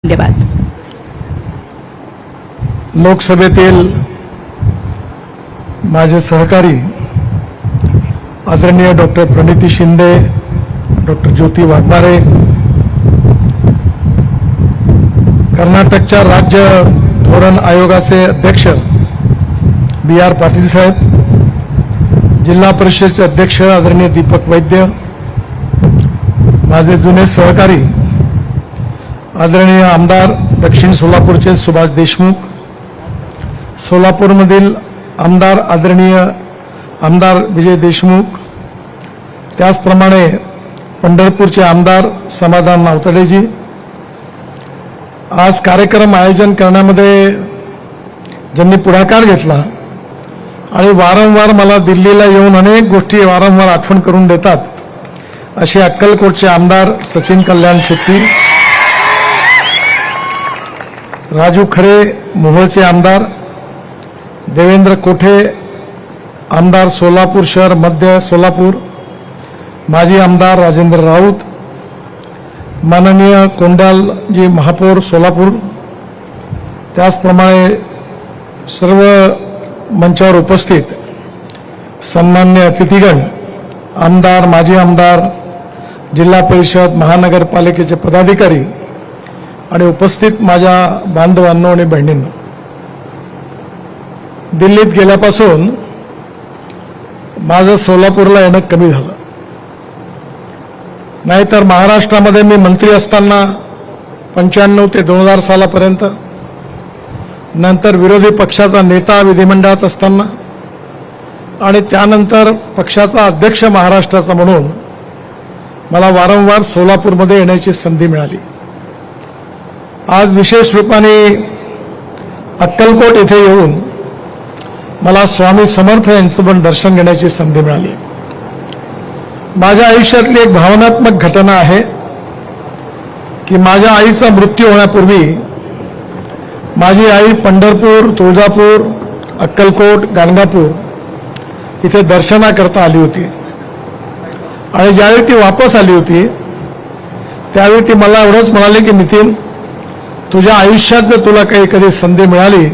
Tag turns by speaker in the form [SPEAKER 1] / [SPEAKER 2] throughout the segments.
[SPEAKER 1] धन्यवाद.
[SPEAKER 2] लोकसभेतील माझे सहकारी आदरणीय डॉक्टर प्रणिती शिंदे, डॉक्टर ज्योती वाघमारे, कर्नाटकच्या राज्य धोरण आयोगाचे अध्यक्ष BR पाटील साहेब, जिल्हा परिषदेचे अध्यक्ष आदरणीय दीपक वैद्य, माझे जुने सहकारी आदरणीय आमदार दक्षिण सोलापूरचे सुभाष देशमुख, सोलापूरमधील आमदार आदरणीय आमदार विजय देशमुख, त्याचप्रमाणे पंढरपूरचे आमदार समाधान नावतडेजी. आज कार्यक्रम आयोजन करण्यामध्ये ज्यांनी पुढाकार घेतला आणि वारंवार मला दिल्लीला येऊन अनेक गोष्टी वारंवार आठवण करून देतात असे अक्कलकोटचे आमदार सचिन कल्याण शेट्टी, राजू खरे मोहोळचे आमदार, देवेंद्र कोठे आमदार सोलापूर शहर मध्य सोलापूर, माजी आमदार राजेंद्र राऊत, माननीय कोंडालजी महापौर सोलापूर, त्याचप्रमाणे सर्व मंचावर उपस्थित सन्मान्य अतिथीगण, आमदार, माजी आमदार, जिल्हा परिषद महानगरपालिकेचे पदाधिकारी आणि उपस्थित माझ्या बांधवांनो आणि बहिणींनो, दिल्लीत गेल्यापासून माझं सोलापूरला येणं कमी झालं. नाहीतर महाराष्ट्रामध्ये मी मंत्री असताना 95 ते 2000 सालापर्यंत, नंतर विरोधी पक्षाचा नेता विधिमंडळात असताना आणि त्यानंतर पक्षाचा अध्यक्ष महाराष्ट्राचा म्हणून मला वारंवार सोलापूरमध्ये येण्याची संधी मिळाली. आज विशेष रूपाने अक्कलकोट येथे येऊन मला स्वामी समर्थ यांचं पण दर्शन घेण्याची संधी मिळाली. माझ्या आयुष्यातली एक भावनात्मक घटना आहे की माझ्या आईचा मृत्यू होण्यापूर्वी माझी आई पंढरपूर, तुळजापूर, अक्कलकोट, गाणगापूर इथे दर्शनाकरता आली होती आणि ज्यावेळी ती वापस आली होती त्यावेळी ती मला एवढंच म्हणाली की नितीन, तुझ्या आयुष्यात जर तुला काही कधी संधी मिळाली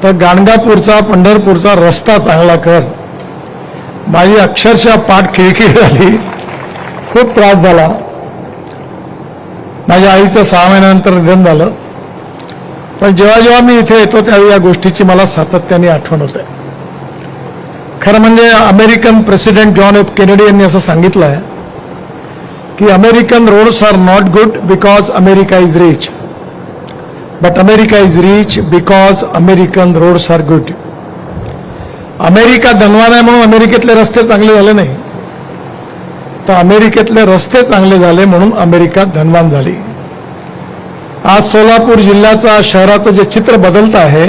[SPEAKER 2] तर गाणगापूरचा, पंढरपूरचा रस्ता चांगला कर. माझी अक्षरशः पाठ खिळखिळ झाली, खूप त्रास झाला. माझ्या आईचं 6 महिन्यानंतर निधन झालं, पण जेव्हा जेव्हा मी इथे येतो त्यावेळी या गोष्टीची मला सातत्याने आठवण होते. खरं म्हणजे American president John F Kennedy यांनी असं सांगितलं आहे की American roads are not good because America is rich, but America is rich because American roads are good. America धनवान आहे म्हणून अमेरिकेतले रस्ते चांगले झाले नाही, तर अमेरिकेतले रस्ते चांगले झाले म्हणून अमेरिका धनवान झाली. आज सोलापूर जिल्ह्याचा, शहराचं जे चित्र बदलत आहे,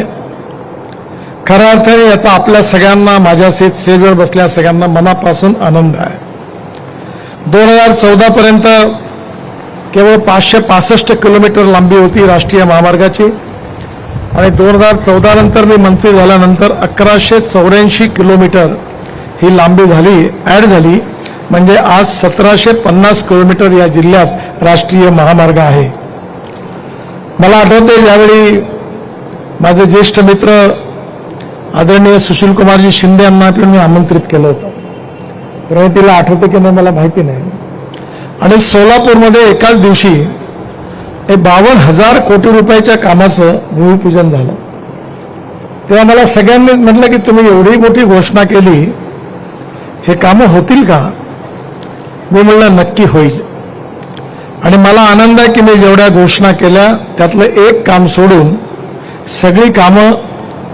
[SPEAKER 2] खऱ्या अर्थाने याचा आपल्या सगळ्यांना, माझ्या स्टेजवर बसल्या सगळ्यांना मनापासून आनंद आहे. 2014 पर्यंत केवळ 565 किलोमीटर लांबी होती राष्ट्रीय महामार्गाची आणि 2014 नंतर मी मंत्री झाल्यानंतर 1184 किलोमीटर ही लांबी झाली, ॲड झाली. म्हणजे आज 1750 किलोमीटर या जिल्ह्यात राष्ट्रीय महामार्ग आहे. मला आठवते ज्यावेळी माझे ज्येष्ठ मित्र आदरणीय सुशील कुमारजी शिंदे यांना मी आमंत्रित केलं होतं. प्रणितीला आठवते की नाही मला माहिती नाही. आणि सोलापूरमध्ये एकाच दिवशी 52,000 कोटी रुपयाच्या कामाचं भूमिपूजन झालं. तेव्हा मला सगळ्यांनी म्हटलं की तुम्ही एवढी मोठी घोषणा केली, हे कामं होतील का? मी म्हणलं नक्की होईल. आणि मला आनंद आहे की मी जेवढ्या घोषणा केल्या त्यातलं एक काम सोडून सगळी कामं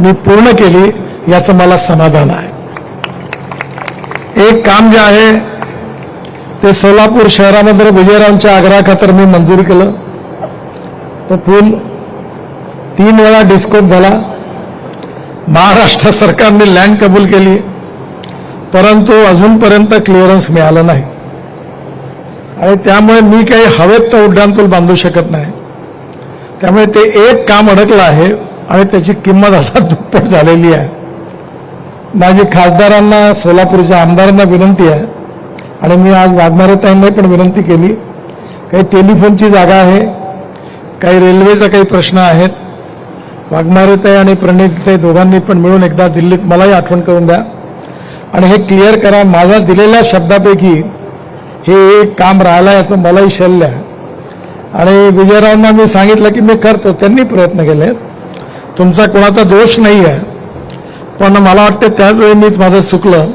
[SPEAKER 2] मी पूर्ण केली, याचं मला समाधान आहे. एक काम जे आहे ते सोलापूर शहरामध्ये विजयरावांच्या आग्रहाखातर मी मंजूर केलं. तो पूल 3 वेळा डिस्कोट झाला. महाराष्ट्र सरकारने लँड कबूल केली, परंतु अजूनपर्यंत क्लिअरन्स मिळालं नाही आणि त्यामुळे मी काही हवेत तर उड्डाणपूल बांधू शकत नाही. त्यामुळे ते एक काम अडकलं आहे आणि त्याची किंमत आता दुप्पट झालेली आहे. माझी खासदारांना, सोलापूरच्या आमदारांना विनंती आहे आणि मी आज वाघमारे ताईंना पण विनंती केली, काही टेलिफोनची जागा आहे काही रेल्वेचा काही प्रश्न आहेत. वाघमारेताई आणि प्रणितीताई दोघांनी पण मिळून एकदा दिल्लीत मलाही आठवण करून द्या आणि हे क्लिअर करा. माझ्या दिलेल्या शब्दापैकी हे एक काम राहिलं याचं मलाही शल्य आहे. आणि विजयरावांना मी सांगितलं की मी करतो, त्यांनी प्रयत्न केले. तुमचा कोणाचा दोष नाही आहे, पण मला वाटतं त्याचवेळी मीच माझं चुकलं.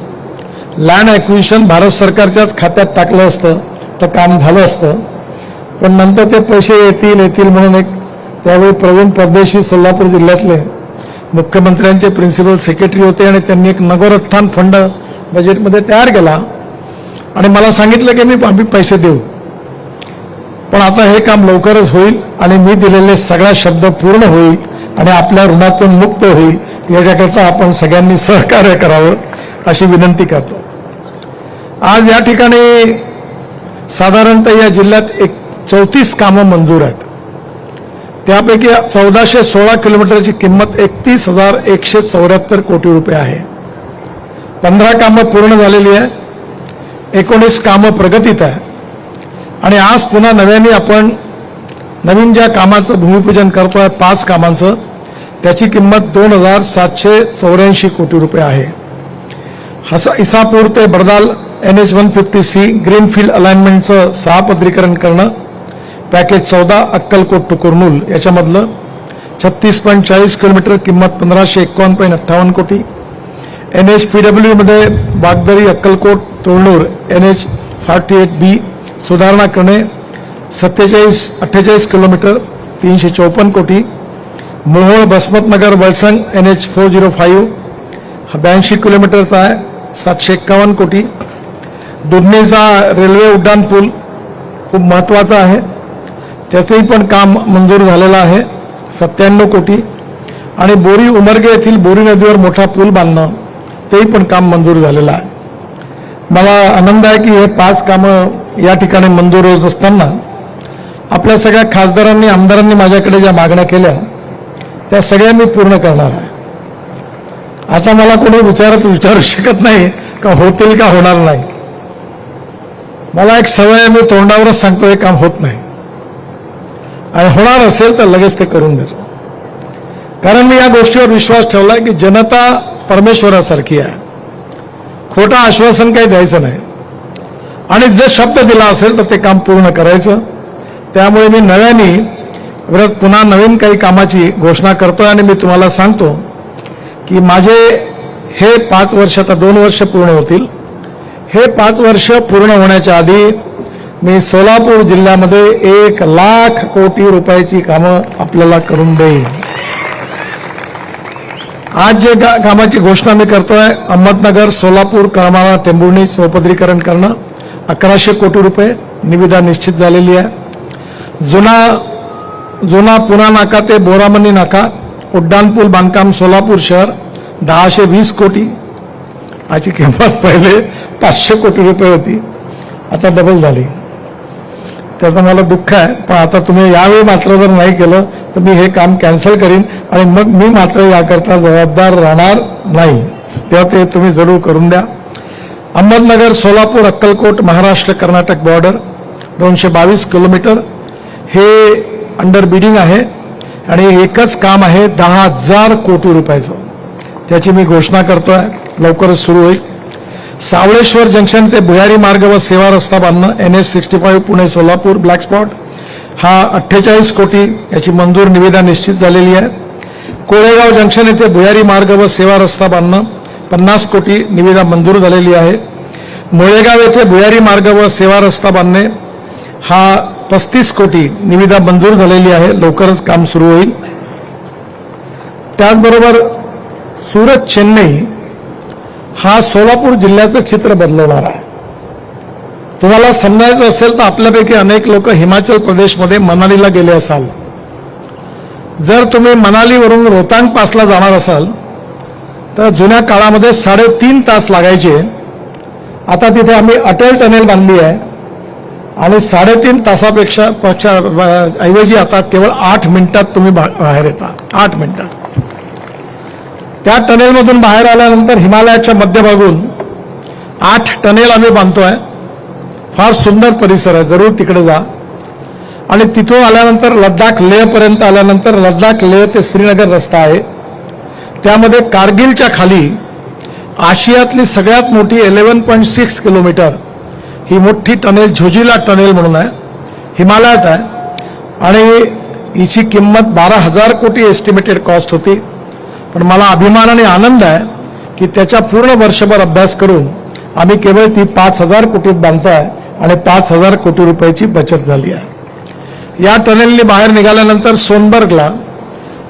[SPEAKER 2] लँड ॲक्विजिशन भारत सरकारच्याच खात्यात टाकलं असतं तर काम झालं असतं, पण नंतर ते पैसे येतील म्हणून एक त्यावेळी प्रवीण परदेशी सोलापूर जिल्ह्यातले मुख्यमंत्र्यांचे प्रिन्सिपल सेक्रेटरी होते आणि त्यांनी एक नगरोत्थान फंड बजेटमध्ये तयार केला आणि मला सांगितलं की आम्ही पैसे देऊ, पण आता हे काम लवकरच होईल आणि मी दिलेले सगळा शब्द पूर्ण होईल आणि आपल्या ऋणातून मुक्त होईल. याच्याकरता आपण सगळ्यांनी सहकार्य करावं अशी विनंती करतो. आज या ठिकाणी साधारणतः या जिल्ह्यात 34 कामं मंजूर आहेत. त्यापैकी 1416 किलोमीटरची किंमत 31,174 कोटी रुपये आहे. 15 कामं पूर्ण झालेली आहे, 19 कामं प्रगतीत आहे आणि आज पुन्हा नव्याने आपण नवीन ज्या कामाचं भूमिपूजन करतोय 5 कामांचं, त्याची किंमत 2,784 कोटी रुपये आहे. इसापूर ते बडदाल NH-150C ग्रीनफील्ड अलाइनमेंटचं 6 पत्रीकरण करणं, पॅकेज 14 अक्कलकोट टू कुर्नूल याच्यामधलं 36.40 किलोमीटर किंमत 1,551.58 कोटी. NH-PW मध्ये बागदरी अक्कलकोट तुळनूर NH-48B सुधारणा करणे 48 किलोमीटर 354 कोटी. मोहोळ बसमतनगर वळसंग NH-405 हा 82 किलोमीटरचा आहे 751 कोटी. दुधनीचा रेल्वे उड्डाण पूल खूप महत्त्वाचा आहे, त्याचंही पण काम मंजूर झालेलं आहे 97 कोटी. आणि बोरी उमरगे येथील बोरी नदीवर मोठा पूल बांधणं तेही पण काम मंजूर झालेलं आहे. मला आनंद आहे की हे 5 कामं या ठिकाणी मंजूर होत असताना आपल्या सगळ्या खासदारांनी आमदारांनी माझ्याकडे ज्या मागण्या केल्या त्या सगळ्या मी पूर्ण करणार आहे. आता मला कोणी विचारू शकत नाही का होतील का होणार नाही. मला एक सवय आहे, मी तोंडावरच सांगतो हे काम होत नाही आणि होणार असेल तर लगेच ते करून देतो. कारण मी या गोष्टीवर विश्वास ठेवलाय की जनता परमेश्वरासारखी आहे. खोटं आश्वासन काही द्यायचं नाही आणि जे शब्द दिला असेल तर ते काम पूर्ण करायचं. त्यामुळे मी नव्याने पुन्हा नवीन काही कामाची घोषणा करतोय आणि मी तुम्हाला सांगतो की माझे हे 5 वर्ष, आता 2 वर्ष पूर्ण होतील. हे 5 वर्ष पूर्ण होण्याच्या आधी मी सोलापूर जिल्ह्यामध्ये 1,00,000 कोटी रुपयाची कामं आपल्याला करून देईन. आज जे कामाची घोषणा मी करतोय, अहमदनगर सोलापूर करमाळा टेंभुर्णी चौपदरीकरण करणं 1100 कोटी रुपये निविदा निश्चित झालेली आहे. जुना पुणा नाका ते बोरामणी नाका उड्डाणपूल बांधकाम सोलापूर शहर 1020 कोटी. याची किंमत पहिले 500 कोटी रुपये होती, आता डबल झाली. त्याचं मला दुःख आहे, पण आता तुम्ही यावेळी मात्र जर नाही केलं तर मी हे काम कॅन्सल करीन आणि मग मी मात्र याकरता जबाबदार राहणार नाही. तेव्हा ते तुम्ही जरूर करून द्या. अहमदनगर सोलापूर अक्कलकोट महाराष्ट्र कर्नाटक बॉर्डर 222 किलोमीटर हे अंडर बिडिंग आहे आणि एकच काम आहे 10,000 कोटी रुपयाचं. त्याची मी घोषणा करतोय, लवकरच सुरू होईल. सावळेश्वर जंक्शन ते भुयारी मार्ग व सेवा रस्ता बांधणं NH-65 Pune Solapur black spot हा 48 कोटी याची मंजूर निविदा निश्चित झालेली आहे. कोळेगाव जंक्शन येथे भुयारी मार्ग व सेवा रस्ता बांधणं 50 कोटी निविदा मंजूर झालेली आहे. मुळेगाव येथे भुयारी मार्ग व सेवा रस्ता बांधणे हा 35 कोटी निविदा मंजूर झालेली आहे, लवकरच काम सुरू होईल. त्याचबरोबर सुरत चेन्नई हा सोलापूर जिल्ह्याचं चित्र बदलवणार आहे. तुम्हाला समजायचं असेल तर आपल्यापैकी अनेक लोक हिमाचल प्रदेशमध्ये मनालीला गेले असाल. जर तुम्ही मनालीवरून रोहतांग पासला जाणार असाल तर जुन्या काळामध्ये 3.5 तास लागायचे. आता तिथे आम्ही अटल टनेल बांधली आहे आणि 3.5 तासापेक्षा ऐवजी आता केवळ 8 मिनिटात तुम्ही बाहेर येता. 8 मिनिटात. त्या टनेलमधून बाहेर आल्यानंतर हिमालयाच्या मध्यभागून 8 टनेल आम्ही बांधतोय. फार सुंदर परिसर आहे, जरूर तिकडे जा. आणि तिथून आल्यानंतर लडाख लेहपर्यंत आल्यानंतर लडाख लेह ते श्रीनगर रस्ता आहे. त्यामध्ये कारगिलच्या खाली आशियातली सगळ्यात मोठी 11.6 किलोमीटर ही मोठी टनेल झोजिला टनेल म्हणून आहे, हिमालयात आहे. आणि हिची किंमत 12,000 कोटी एस्टिमेटेड कॉस्ट होती. पण मला अभिमान आणि आनंद आहे की त्याच्या पूर्ण वर्षभर अभ्यास करून आम्ही केवळ ती 5,000 कोटीत बांधतोय आणि 5,000 कोटी रुपयाची बचत झाली आहे. या टनेलनी बाहेर निघाल्यानंतर सोनबर्गला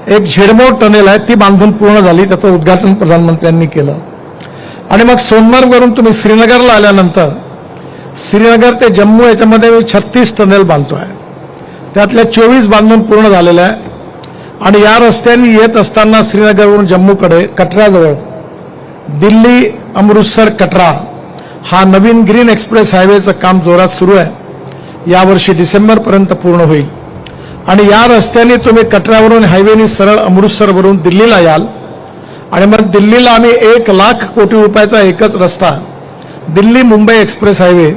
[SPEAKER 2] एक झेडमोड टनेल आहे, ती बांधून पूर्ण झाली. त्याचं उद्घाटन प्रधानमंत्र्यांनी केलं. आणि मग सोनबर्गवरून तुम्ही श्रीनगरला आल्यानंतर श्रीनगर ते जम्मू याच्यामध्ये मी 36 टनेल बांधतोय. त्यातल्या 24 बांधून पूर्ण झालेल्या आहे. आणि या रस्त्याने येत असताना श्रीनगरवरून जम्मूकडे कटराजवळ दिल्ली अमृतसर कटरा हा नवीन ग्रीन एक्सप्रेस हायवेचं काम जोरात सुरू आहे. यावर्षी डिसेंबरपर्यंत पूर्ण होईल. आणि या रस्त्याने तुम्ही कटरावरून हायवेने सरळ अमृतसरवरून दिल्लीला याल. आणि मग दिल्लीला आम्ही 1,00,000 कोटी रुपयाचा एकच रस्ता दिल्ली मुंबई एक्सप्रेस हायवे,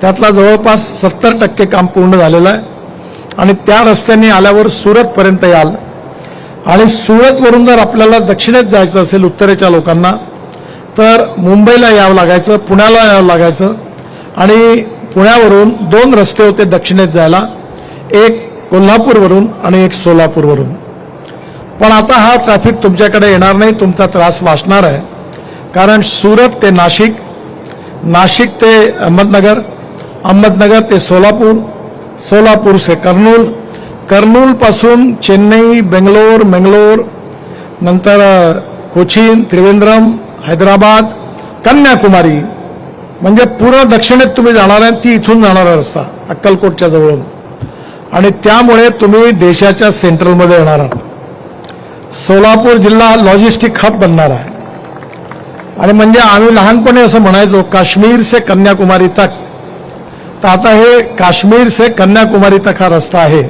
[SPEAKER 2] त्यातला जवळपास 70% काम पूर्ण झालेलं आहे. आणि त्या रस्त्याने आल्यावर सुरतपर्यंत याल. आणि सुरतवरून जर आपल्याला दक्षिणेत जायचं असेल उत्तरेच्या लोकांना तर मुंबईला यावं लागायचं, पुण्याला यावं लागायचं. आणि पुण्यावरून 2 रस्ते होते दक्षिणेत जायला, एक कोल्हापूरवरून आणि एक सोलापूरवरून. पण आता हा ट्रॅफिक तुमच्याकडे येणार नाही, तुमचा त्रास वाचणार आहे. कारण सुरत ते नाशिक, नाशिक ते अहमदनगर, अहमदनगर ते सोलापूर, सोलापूर से कर्नूल, कर्नूल पासून चेन्नई, बेंगलोर, मंगलोर, नंतर कोचीन, त्रिवेंद्रम, हैदराबाद, कन्याकुमारी, म्हणजे पूर्ण दक्षिणेत तुम्ही जाणार आहे. ती इथून जाणारा रस्ता अक्कलकोटच्या जवळून. आणि त्यामुळे तुम्ही देशाच्या सेंट्रलमध्ये येणार आहात. सोलापूर जिल्हा लॉजिस्टिक हब बनणार आहे. आणि म्हणजे आम्ही लहानपणी असं म्हणायचो काश्मीर से कन्याकुमारी तक, तर आता हे काश्मीर से कन्याकुमारी तक हा रस्ता आहे.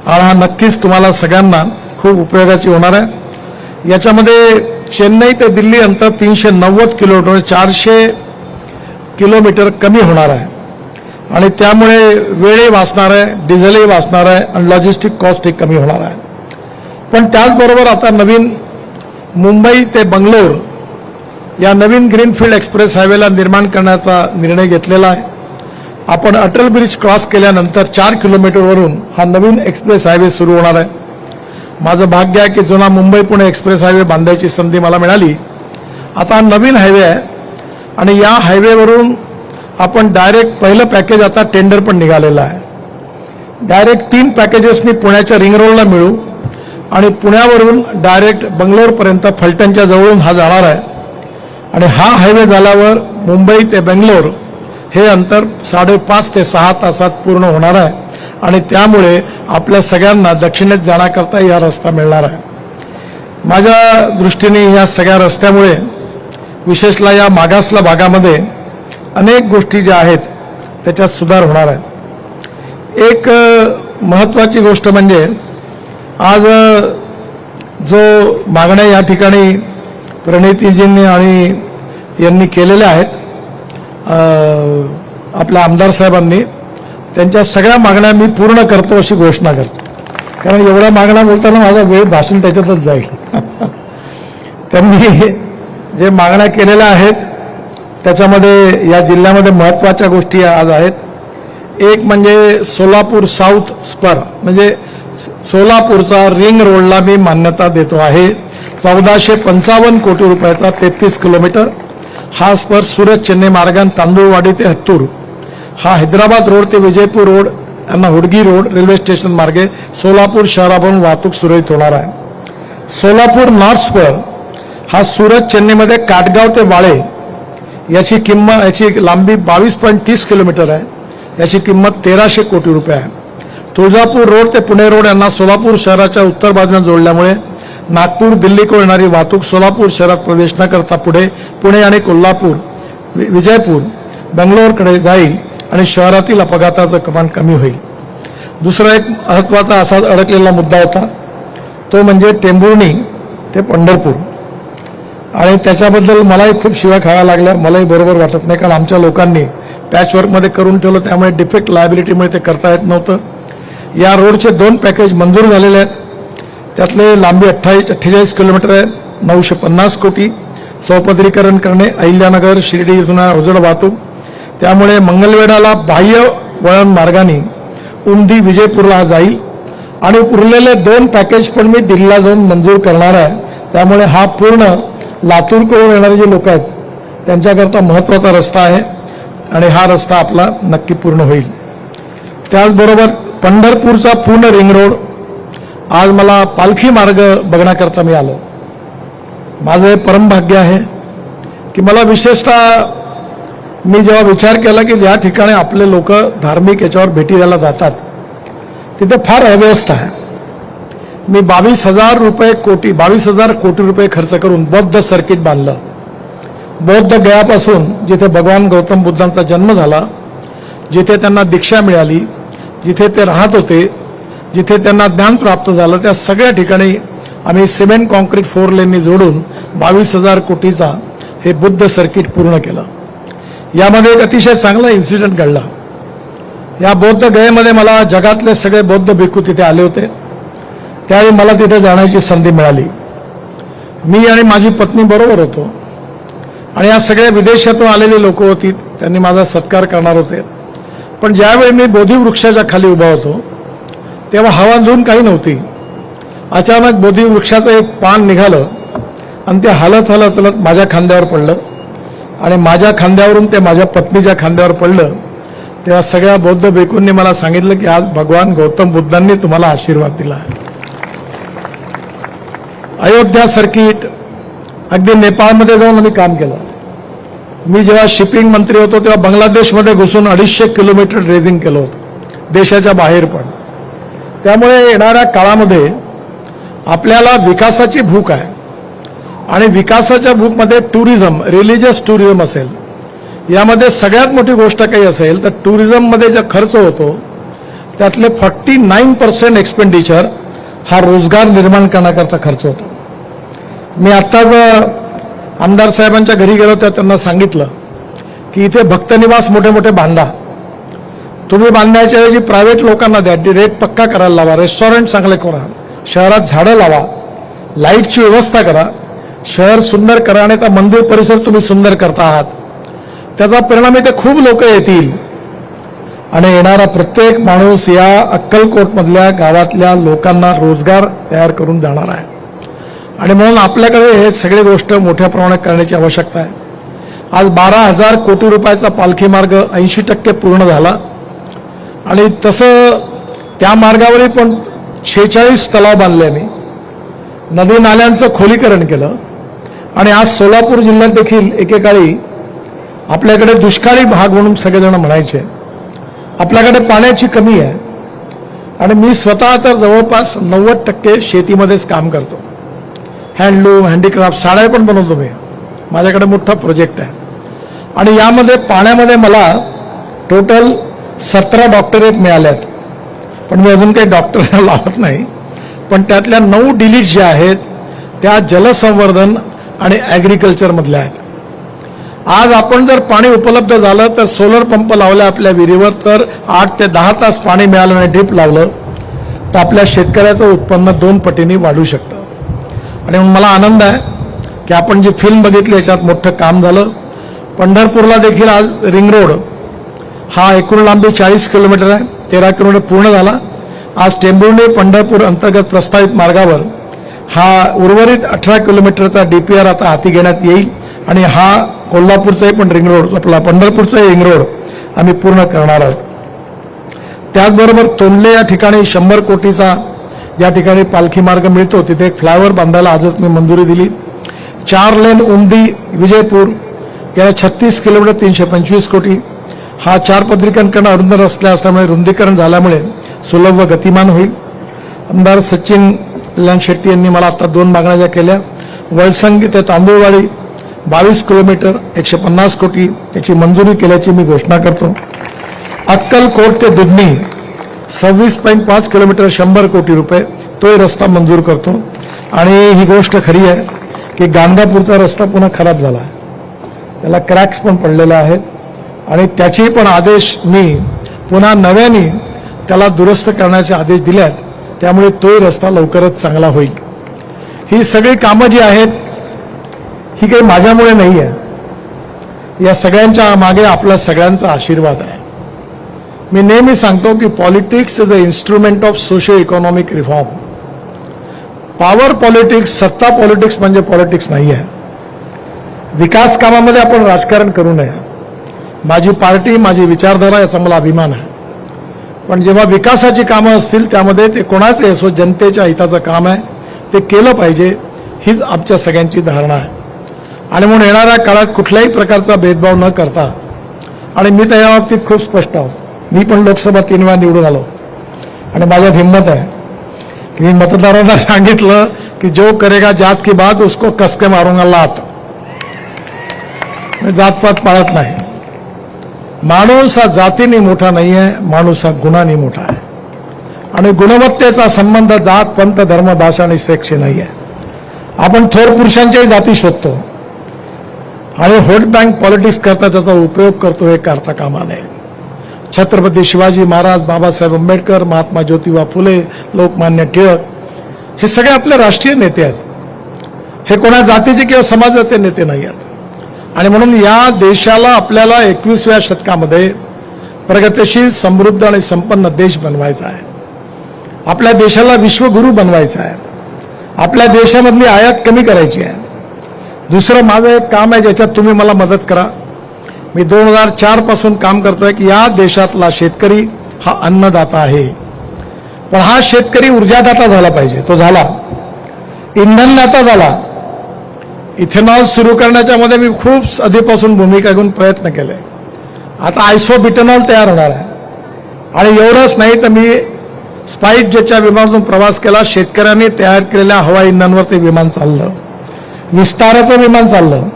[SPEAKER 2] आणि हा नक्कीच तुम्हाला सगळ्यांना खूप उपयोगाची होणार आहे. याच्यामध्ये चेन्नई ते दिल्ली अंतर 390 किलोमीटर, 400 किलोमीटर कमी होणार आहे. आणि त्यामुळे वेळही वाचणार आहे, डिझेलही वाचणार आहे आणि लॉजिस्टिक कॉस्टही कमी होणार आहे. पण त्याचबरोबर आता नवीन मुंबई ते बंगलोर या नवीन ग्रीनफील्ड एक्सप्रेस हायवेला निर्माण करण्याचा निर्णय घेतलेला आहे. आपण अटल ब्रिज क्रॉस केल्यानंतर 4 किलोमीटरवरून हा नवीन एक्सप्रेस हायवे सुरू होणार आहे. माझं भाग्य आहे की जुना मुंबई पुणे एक्सप्रेस हायवे बांधायची संधी मला मिळाली. आता हा नवीन हायवे आहे आणि या हायवेवरून आपण डायरेक्ट पहिलं पॅकेज आता टेंडर पण निघालेलं आहे. डायरेक्ट 3 पॅकेजेसनी पुण्याच्या रिंग रोडला मिळू आणि पुण्यावरून डायरेक्ट बंगलोरपर्यंत फलटणच्या जवळून हा जाणार आहे. आणि हा हायवे झाल्यावर मुंबई ते बेंगलोर हे अंतर 5.5 ते 6 तासात पूर्ण होणार आहे. आणि त्यामुळे आपल्या सगळ्यांना दक्षिणेत जाण्याकरता हा रस्ता मिळणार आहे. माझ्या दृष्टीने या सगळ्या रस्त्यामुळे विशेषतः या मागासला भागामध्ये अनेक गोष्टी ज्या आहेत त्याच्यात सुधार होणार आहे. एक महत्त्वाची गोष्ट म्हणजे आज जो मागण्या या ठिकाणी प्रणितीजींनी आणि यांनी केलेल्या आहेत, आपल्या आमदार साहेबांनी, त्यांच्या सगळ्या मागण्या मी पूर्ण करतो अशी घोषणा करतो. कारण एवढ्या मागण्या बोलताना माझा वेळ भाषण त्याच्यातच जाईल. त्यांनी जे मागण्या केलेल्या आहेत त्याच्यामध्ये या जिल्ह्यामध्ये महत्त्वाच्या गोष्टी आज आहेत. एक म्हणजे सोलापूर साऊथ स्पर, म्हणजे सोलापूरचा रिंग रोडला मी मान्यता देतो आहे. 1455 कोटी रुपयाचा 33 किलोमीटर हा स्पर सुरत चेन्नई मार्गाने तांदूळवाडी ते हत्तूर, हा हैदराबाद रोड ते विजयपूर रोड यांना हुडगी रोड रेल्वे स्टेशन मार्गे सोलापूर शहरावरून वाहतूक सुरळीत होणार आहे. सोलापूर नॉर्थ स्पर हा सुरत चेन्नईमध्ये काटगाव ते वाळे याची लांबी 22.30 किलोमीटर आहे. याची किंमत 1300 कोटी रुपये आहे. तुळजापूर रोड ते पुणे रोड यांना सोलापूर शहराच्या उत्तर बाजूने जोडल्यामुळे नागपूर दिल्लीकडे येणारी वाहतूक सोलापूर शहरात प्रवेश न करता पुणे आणि कोल्हापूर विजयपूर बेंगलोरकडे जाईल आणि शहरातील अपघाताचं प्रमाण कमी होईल. दुसरा एक महत्त्वाचा असाच अडकलेला मुद्दा होता तो म्हणजे टेंभुर्णी ते पंढरपूर. आणि त्याच्याबद्दल मलाही खूप शिव्या खाव्या लागल्या. मलाही बरोबर वाटत नाही, कारण आमच्या लोकांनी पॅचवर्कमध्ये करून ठेवलं, त्यामुळे डिफेक्ट लायबिलिटीमुळे ते करता येत नव्हतं. या रोडचे 2 पॅकेज मंजूर झालेले आहेत. त्यातले लांबी 48 किलोमीटर आहे, 950 कोटी. चौपदरीकरण करणे, अहिल्यानगर शिर्डी इथून अवजड वाहतूक, त्यामुळे मंगलवेढाला बाह्य वळण मार्गाने उमदी विजयपूरला जाईल. आणि उरलेले 2 पॅकेज पण मी दिल्लीला जाऊन मंजूर करणार आहे. त्यामुळे हा पूर्ण लातूरकडून येणारे जे लोक आहेत त्यांच्याकरता महत्त्वाचा रस्ता आहे आणि हा रस्ता आपला नक्की पूर्ण होईल. त्याचबरोबर पंढरपूरचा पूर्ण रिंग रोड, आज मला पालखी मार्ग बघण्याकरता मी आलो. माझं हे परमभाग्य आहे की मला विशेषतः मी जेव्हा विचार केला की या ठिकाणी आपले लोक धार्मिक याच्यावर भेटी द्यायला जातात तिथे फार अव्यवस्था आहे. मी 22,000 कोटी रुपये खर्च करून बौद्ध सर्किट बांधलं. बौद्ध गयापासून जिथे भगवान गौतम बुद्धांचा जन्म झाला, जिथे त्यांना दीक्षा मिळाली, जिथे ते राहत होते, जिथे त्यांना ज्ञान प्राप्त झालं, त्या सगळ्या ठिकाणी आम्ही सिमेंट कॉन्क्रीट 4 लेननी जोडून 22,000 कोटीचा हे बुद्ध सर्किट पूर्ण केलं. यामध्ये एक अतिशय चांगला इन्सिडेंट घडला. या बौद्ध गयेमध्ये मला जगातले सगळे बौद्ध भिक्खू तिथे आले होते. त्यावेळी मला तिथे जाण्याची संधी मिळाली. मी आणि माझी पत्नी बरोबर होतो आणि या सगळ्या विदेशातून आलेली लोक होती, त्यांनी माझा सत्कार करणार होते. पण ज्यावेळी मी बोधी वृक्षाच्या खाली उभा होतो तेव्हा हवा अजून काही नव्हती. अचानक बोधी वृक्षाचं एक पान निघालं आणि ते हलत हलत हलत माझ्या खांद्यावर पडलं आणि माझ्या खांद्यावरून ते माझ्या पत्नीच्या खांद्यावर पडलं. तेव्हा सगळ्या बौद्ध भिक्खूंनी मला सांगितलं की आज भगवान गौतम बुद्धांनी तुम्हाला आशीर्वाद दिला. अयोध्या सर्किट, अगदी नेपाळमध्ये जाऊन आम्ही काम केलं. मी जेव्हा शिपिंग मंत्री होतो तेव्हा बांगलादेशमध्ये घुसून 250 किलोमीटर ड्रेजिंग केलं होतं, देशाच्या बाहेर पण. त्यामुळे येणाऱ्या काळामध्ये आपल्याला विकासाची भूक आहे आणि विकासाच्या भूकमध्ये टुरिझम, रिलिजियस टुरिझम असेल, यामध्ये सगळ्यात मोठी गोष्ट काही असेल तर टुरिझममध्ये जो खर्च होतो त्यातले 49% एक्सपेंडिचर हा रोजगार निर्माण करण्याकरता खर्च होतो. मी आत्ताच आमदार साहेबांच्या घरी गेलो तर त्यांना सांगितलं की इथे भक्तनिवास मोठे मोठे बांधा, तुम्ही बांधण्याच्या ऐवजी प्रायव्हेट लोकांना द्या, रेट पक्का करायला लावा, रेस्टॉरंट चांगले करा, शहरात झाडं लावा, लाईटची व्यवस्था करा, शहर सुंदर करा आणि त्या मंदिर परिसर तुम्ही सुंदर करता आहात. त्याचा परिणाम इथे खूप लोक येतील आणि येणारा प्रत्येक माणूस या अक्कलकोटमधल्या गावातल्या लोकांना रोजगार तयार करून जाणार आहे. आणि म्हणून आपल्याकडे हे सगळे गोष्ट मोठ्या प्रमाणात करण्याची आवश्यकता आहे. आज 12,000 कोटी रुपयाचा पालखी मार्ग 80% पूर्ण झाला आणि तसं त्या मार्गावरही पण 46 तलाव बांधले. मी नदी नाल्यांचं खोलीकरण केलं आणि आज सोलापूर जिल्ह्यात देखील एकेकाळी आपल्याकडे दुष्काळी भाग म्हणून सगळेजण म्हणायचे. आपल्याकडे पाण्याची कमी आहे आणि मी स्वतः तर जवळपास 90% शेतीमध्येच काम करतो. हँडलूम, हँडीक्राफ्ट, साड्या पण बनवतो मी. माझ्याकडे मोठा प्रोजेक्ट आहे आणि यामध्ये पाण्यामध्ये मला टोटल 17 डॉक्टरेट मिळाल्यात. पण मी अजून काही डॉक्टर लावत नाही. पण त्यातल्या 9 डिलीट ज्या आहेत त्या जलसंवर्धन आणि ॲग्रिकल्चरमधल्या आहेत. आज आपण जर पाणी उपलब्ध झालं तर सोलर पंप लावला आपल्या विहिरीवर तर 8 ते 10 तास पाणी मिळालं आणि ड्रीप लावलं तर आपल्या शेतकऱ्याचं उत्पन्न 2 पटीने वाढू शकतं. आणि मला आनंद आहे की आपण जी फिल्म बघितली याच्यात मोठं काम झालं. पंढरपूरला देखील आज रिंग रोड हा एकूण लांबी 40 किलोमीटर आहे, 13 किलोमीटर पूर्ण झाला. आज टेंभुर्णी पंढरपूर अंतर्गत प्रस्तावित मार्गावर हा उर्वरित 18 किलोमीटरचा DPR आता हाती घेण्यात येईल आणि हा कोल्हापूरचाही पण रिंग रोड, आपला पंढरपूरचाही रिंग रोड आम्ही पूर्ण करणार आहोत. त्याचबरोबर तोंडले या ठिकाणी 100 कोटीचा ज्या ठिकाणी पालखी मार्ग मिळतो तिथे एक फ्लायओव्हर बांधायला आजच मी मंजुरी दिली. 4 लेन उमदी विजयपूर याला 36 किलोमीटर 325 कोटी. हा 4 पदरीकरण करणं अरुंद रस्ते असल्यामुळे रुंदीकरण झाल्यामुळे सुलभ व गतिमान होईल. आमदार सचिन कल्याण शेट्टी यांनी मला आता 2 मागण्या ज्या केल्या, वळसंगी ते तांदूळवाडी 22 किलोमीटर 150 कोटी याची मंजुरी केल्याची मी घोषणा करतो. अक्कलकोट ते दुधनी 26.5 किलोमीटर 100 कोटी रुपये तोही रस्ता मंजूर करतो. आणि ही गोष्ट खरी आहे की गाणगापूरचा रस्ता पुन्हा खराब झाला आहे, त्याला क्रॅक्स पण पडलेले आहेत आणि त्याचे पण आदेश मी पुन्हा नव्याने त्याला दुरुस्त करण्याचे आदेश दिलेत. त्यामुळे तोही रस्ता लवकरच चांगला होईल. ही सगळी कामं जी आहेत ही काही माझ्यामुळे नाही आहे. या सगळ्यांच्या मागे आपला सगळ्यांचा आशीर्वाद आहे. मी नेहमी सांगतो की politics is a instrument of socio economic reform. Power politics, सत्ता पॉलिटिक्स म्हणजे पॉलिटिक्स नाही आहे. विकास कामामध्ये आपण राजकारण करू नये. माझी पार्टी, माझी विचारधारा याचा मला अभिमान आहे. पण जेव्हा विकासाची कामं असतील त्यामध्ये ते कोणाचे असो, जनतेच्या हिताचं काम आहे, ते केलं पाहिजे, हीच आमच्या सगळ्यांची धारणा आहे. आणि म्हणून येणाऱ्या काळात कुठल्याही प्रकारचा भेदभाव न करता, आणि मी तर या बाबतीत खूप स्पष्ट आहोत. मी पण लोकसभा 3 वेळा निवडून आलो आणि माझ्यात हिंमत आहे की मी मतदारांना सांगितलं की जो करेगा जात की बात उसको कसके मारूंगा लात. मी जातपात पाळत नाही. माणूस हा जातीने मोठा नाही आहे, माणूस हा गुणाने मोठा आहे. आणि गुणवत्तेचा संबंध जात, पंथ, धर्म, भाषा आणि सेक्सशी नाही आहे. आपण थोर पुरुषांच्याही जाती शोधतो आणि व्होट बँक पॉलिटिक्स करता त्याचा उपयोग करतो, हे करता कामा नये. छत्रपती शिवाजी महाराज, बाबासाहेब आंबेडकर, महात्मा ज्योतिबा फुले, लोकमान्य टिळक हे सगळे आपले राष्ट्रीय नेते आहेत. हे कोणा जातीचे किंवा समाजाचे नेते नाही आहेत. आणि म्हणून या देशाला आपल्याला 21व्या शतकामध्ये प्रगतिशील, समृद्ध आणि संपन्न देश बनवायचा आहे. आपल्या देशाला विश्वगुरू बनवायचा आहे. आपल्या देशामधली आयात कमी करायची आहे. दुसरं माझं एक काम आहे ज्याच्यात तुम्ही मला मदत करा. मी 2004 पासून काम करतोय की या देशातला शेतकरी हा अन्नदाता आहे. पण हा शेतकरी ऊर्जादाता झाला पाहिजे. तो झाला. इंधनदाता झाला. इथेनॉल सुरू करण्याच्या मध्ये मी खूप आधीपासून भूमिका घेऊन प्रयत्न केले. आता आयसोब्युटेनॉल तयार होणार आहे. आणि एवढंच नाही तर मी स्पाइस जेटच्या विमानातून प्रवास केला. शेतकऱ्यांनी तयार केलेल्या हवाई इंधनावर ते विमान चाललं. विस्ताराचं विमान चाललं.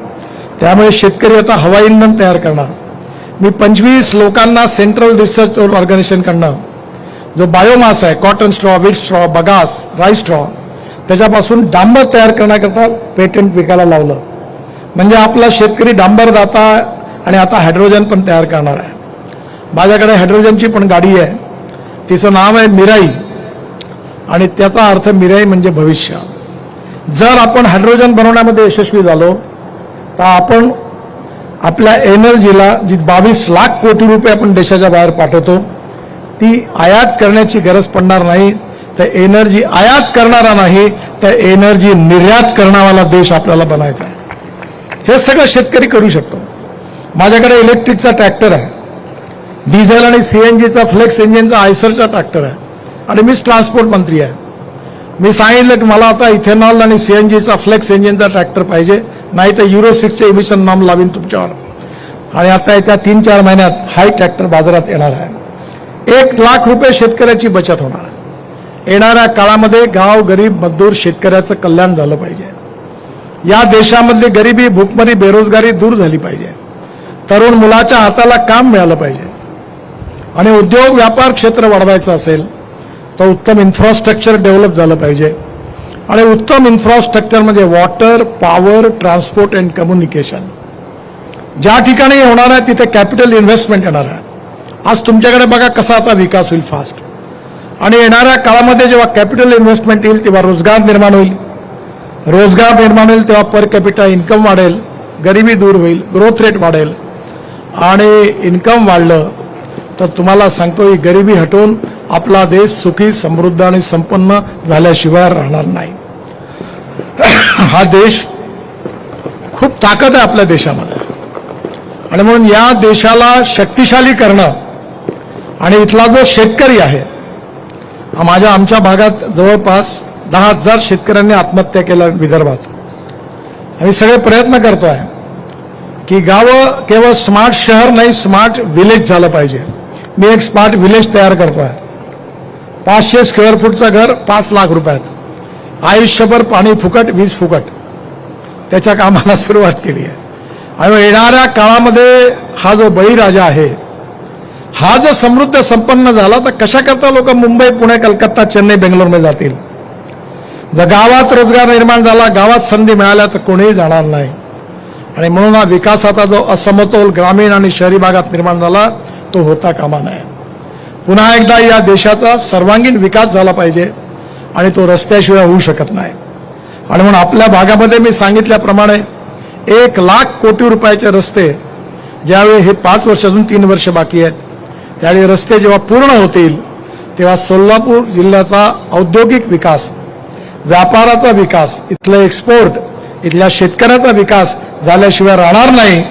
[SPEAKER 2] त्यामुळे शेतकरी आता हवाई इंधन तयार करणार. मी 25 लोकांना सेंट्रल रिसर्च ऑर्गनायझेशनकडनं जो बायोमास आहे, cotton straw, wheat straw, bagasse, rice straw, त्याच्यापासून डांबर तयार करण्याकरता पेटंट विकायला लावलं. म्हणजे आपला शेतकरी डांबरदाता आणि आता हायड्रोजन पण तयार करणार आहे. माझ्याकडे हायड्रोजनची पण गाडी आहे. तिचं नाव आहे मिराई आणि त्याचा अर्थ मिराई म्हणजे भविष्य. जर आपण हायड्रोजन बनवण्यामध्ये यशस्वी झालो तर आपण आपल्या एनर्जीला जी 22 लाख कोटी रुपये आपण देशाच्या बाहेर पाठवतो ती आयात करण्याची गरज पडणार नाही. तर एनर्जी आयात करणारा नाही तर एनर्जी निर्यात करणारा देश आपल्याला बनायचा आहे. हे सगळं शेतकरी करू शकतो. माझ्याकडे इलेक्ट्रिकचा ट्रॅक्टर आहे. डिझेल आणि सीएनजीचा फ्लेक्स इंजिनचा आयसरचा ट्रॅक्टर आहे. आणि मीच ट्रान्सपोर्ट मंत्री आहे. मी सांगितलं की मला आता इथेनॉल आणि सीएनजीचा फ्लेक्स इंजिनचा ट्रॅक्टर पाहिजे, नाही तर युरो 6चे इमिशन नॉर्म लावीन तुमच्यावर. आणि आता येत्या 3-4 महिन्यात हाय ट्रॅक्टर बाजारात येणार आहे. 1 लाख रुपये शेतकऱ्याची बचत होणार आहे. येणाऱ्या काळामध्ये गाव, गरीब, मजदूर, शेतकऱ्याचं कल्याण झालं पाहिजे. या देशामधली गरिबी, भूकमरी, बेरोजगारी दूर झाली पाहिजे. तरुण मुलाच्या हाताला काम मिळालं पाहिजे. आणि उद्योग व्यापार क्षेत्र वाढवायचं असेल तर उत्तम इन्फ्रास्ट्रक्चर डेव्हलप झालं पाहिजे. आणि उत्तम इन्फ्रास्ट्रक्चर म्हणजे water, power, transport and communication. ज्या ठिकाणी होणार आहे तिथे कॅपिटल इन्व्हेस्टमेंट येणार आहे. आज तुमच्याकडे बघा कसा आता विकास होईल फास्ट. आणि येणाऱ्या काळामध्ये जेव्हा कॅपिटल इन्व्हेस्टमेंट येईल तेव्हा रोजगार निर्माण होईल. रोजगार निर्माण होईल तेव्हा पर कॅपिटा इन्कम वाढेल, गरिबी दूर होईल, ग्रोथ रेट वाढेल. आणि इन्कम वाढलं तर तुम्हाला सांगतो ही गरिबी हटवून आपला देश सुखी, समृद्ध आणि संपन्न झाल्याशिवाय राहणार नाही. हा देश खूप ताकद आहे आपल्या देशामध्ये. आणि म्हणून या देशाला शक्तिशाली करणं आणि इथला जो शेतकरी आहे, आमच्या भागात जवळपास 10,000 शेतकऱ्यांनी आत्महत्या केल्या विदर्भात. आम्ही सगळे प्रयत्न करतोय की गावं केवळ स्मार्ट शहर नाही, स्मार्ट विलेज झालं पाहिजे. मी एक स्मार्ट विलेज तयार करतोय. 500 स्क्वेअर फूटचं घर 5 लाख रुपयात. आयुष्यभर पाणी फुकट, वीज फुकट. त्याच्या कामाला सुरुवात केली आहे. आणि येणाऱ्या काळामध्ये हा जो बळीराजा आहे, हा जर समृद्ध संपन्न झाला तर कशा करता लोक मुंबई, पुणे, कलकत्ता, चेन्नई, बेंगलोरमध्ये जातील. जर गावात रोजगार निर्माण झाला, गावात संधी मिळाल्या तर कोणीही जाणार नाही. आणि म्हणून हा विकासाचा जो असमतोल ग्रामीण आणि शहरी भागात निर्माण झाला तो होता कामा नये. पुन्हा एकदा या देशाचा सर्वांगीण विकास झाला पाहिजे आणि तो रस्त्याशिवाय होऊ शकत नाही. आणि म्हणून आपल्या भागामध्ये मी सांगितल्याप्रमाणे 1,00,000 कोटी रुपयाचे रस्ते ज्यावेळी हे 5 वर्ष अजून 3 वर्ष बाकी आहेत त्यावेळी रस्ते जेव्हा पूर्ण होतील तेव्हा सोलापूर जिल्ह्याचा औद्योगिक विकास, व्यापाराचा विकास, इथलं एक्सपोर्ट, इथल्या शेतकऱ्याचा विकास झाल्याशिवाय राहणार नाही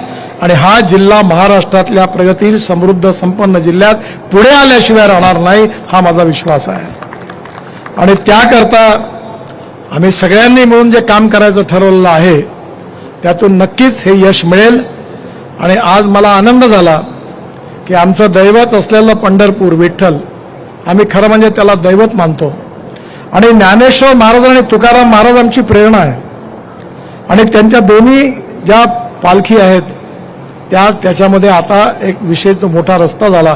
[SPEAKER 2] आणि हा जिल्हा महाराष्ट्रातल्या प्रगतील समृद्ध संपन्न जिल्ह्यात पुढे आल्याशिवाय राहणार नाही हा माझा विश्वास आहे. आणि त्याकरता आम्ही सगळ्यांनी मिळून जे काम करायचं ठरवलेलं आहे त्यातून नक्कीच हे यश मिळेल. आणि आज मला आनंद झाला की आमचं दैवत असलेलं पंढरपूर विठ्ठल, आम्ही खरं म्हणजे त्याला दैवत मानतो आणि ज्ञानेश्वर महाराज आणि तुकाराम महाराज आमची प्रेरणा आहे. आणि त्यांच्या दोन्ही ज्या पालखी आहेत त्याच्यामध्ये आता एक विशेष जो मोठा रस्ता झाला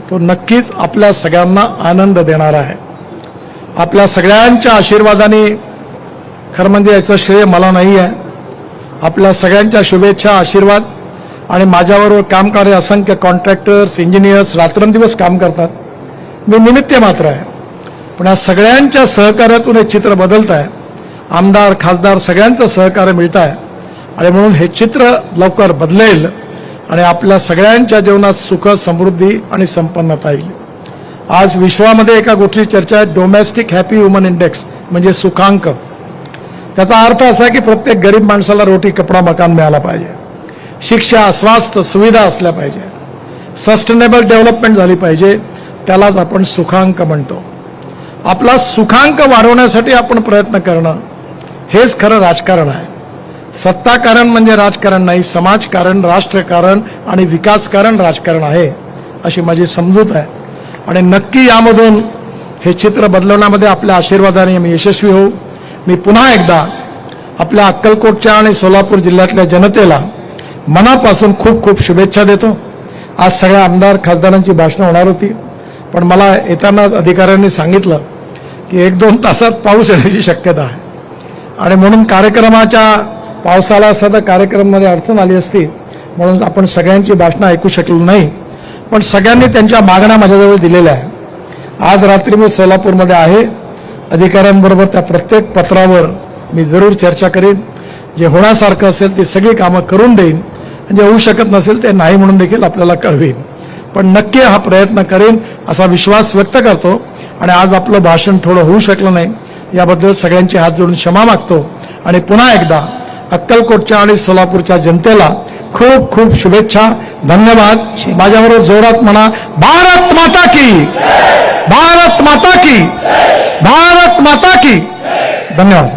[SPEAKER 2] तो नक्कीच आपल्या सगळ्यांना आनंद देणारा आहे. आपल्या सगळ्यांच्या आशीर्वादाने, खरं म्हणजे याचं श्रेय मला नाही आहे, आपल्या सगळ्यांच्या शुभेच्छा, आशीर्वाद आणि माझ्याबरोबर काम करणारे असंख्य कॉन्ट्रॅक्टर्स, इंजिनियर्स रात्रंदिवस काम करतात. मी निमित्त मात्र आहे, पण या सगळ्यांच्या सहकार्यातून हे चित्र बदलत आहे. आमदार, खासदार सगळ्यांचं सहकार्य मिळत आहे आणि म्हणून हे चित्र लवकर बदलेल आणि आपल्या सगळ्यांच्या जीवनात सुख, समृद्धी आणि संपन्नता येईल. आज विश्वामध्ये एका गोष्टीची चर्चा आहे, डोमेस्टिक हॅपी ह्युमन इंडेक्स म्हणजे सुखांक. त्याचा अर्थ असा आहे की प्रत्येक गरीब माणसाला रोटी, कपडा, मकान मिळाला पाहिजे, शिक्षा, स्वास्थ्य सुविधा असल्या पाहिजे, सस्टेनेबल डेव्हलपमेंट झाली पाहिजे, त्यालाच आपण सुखांक म्हणतो. आपला सुखांक वाढवण्यासाठी आपण प्रयत्न करणं हेच खरं राजकारण आहे. सत्ताकारण म्हणजे राजकारण नाही, समाजकारण, राष्ट्रकारण आणि विकासकारण राजकारण आहे अशी माझी समजूत आहे. आणि नक्की यामधून हे चित्र बदलवण्यामध्ये आपल्या आशीर्वादाने मी यशस्वी होऊ. मी पुन्हा एकदा आपल्या अक्कलकोटच्या आणि सोलापूर जिल्ह्यातल्या जनतेला मनापासून खूप खूप शुभेच्छा देतो. आज सगळ्या आमदार, खासदारांची भाषणं होणार होती, पण मला येताना अधिकाऱ्यांनी सांगितलं की 1-2 तासात पाऊस येण्याची शक्यता आहे आणि म्हणून कार्यक्रमाच्या पावसाला सध्या कार्यक्रमामध्ये अडचण आली असती म्हणून आपण सगळ्यांची भाषणं ऐकू शकलो नाही. पण सगळ्यांनी त्यांच्या मागण्या माझ्याजवळ दिलेल्या आहे. आज रात्री मी सोलापूरमध्ये आहे, अधिकाऱ्यांबरोबर त्या प्रत्येक पत्रावर मी जरूर चर्चा करीन. जे होण्यासारखं असेल ती सगळी कामं करून देईन, जे होऊ शकत नसेल ते नाही म्हणून देखील आपल्याला कळवीन. पण नक्की हा प्रयत्न करेन असा विश्वास व्यक्त करतो. आणि आज आपलं भाषण थोडं होऊ शकलं नाही याबद्दल सगळ्यांचे हात जोडून क्षमा मागतो. आणि पुन्हा एकदा अक्कलकोटच्या आणि सोलापूरच्या जनतेला खूप खूप शुभेच्छा, धन्यवाद. माझ्याबरोबर जोरात म्हणा, भारत माता की, भारत माता की, भारत माता की. धन्यवाद.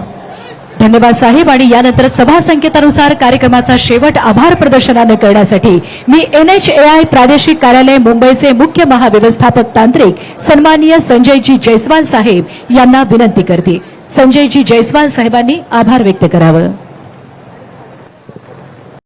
[SPEAKER 1] धन्यवाद साहेब. आणि यानंतर सभा संकेतानुसार कार्यक्रमाचा शेवट आभार प्रदर्शनाने करण्यासाठी मी NHAI प्रादेशिक कार्यालय मुंबईचे मुख्य महाव्यवस्थापक तांत्रिक सन्माननीय संजयजी जयस्वाल साहेब यांना विनंती करते. संजयजी जयस्वाल साहेबांनी आभार व्यक्त करावं.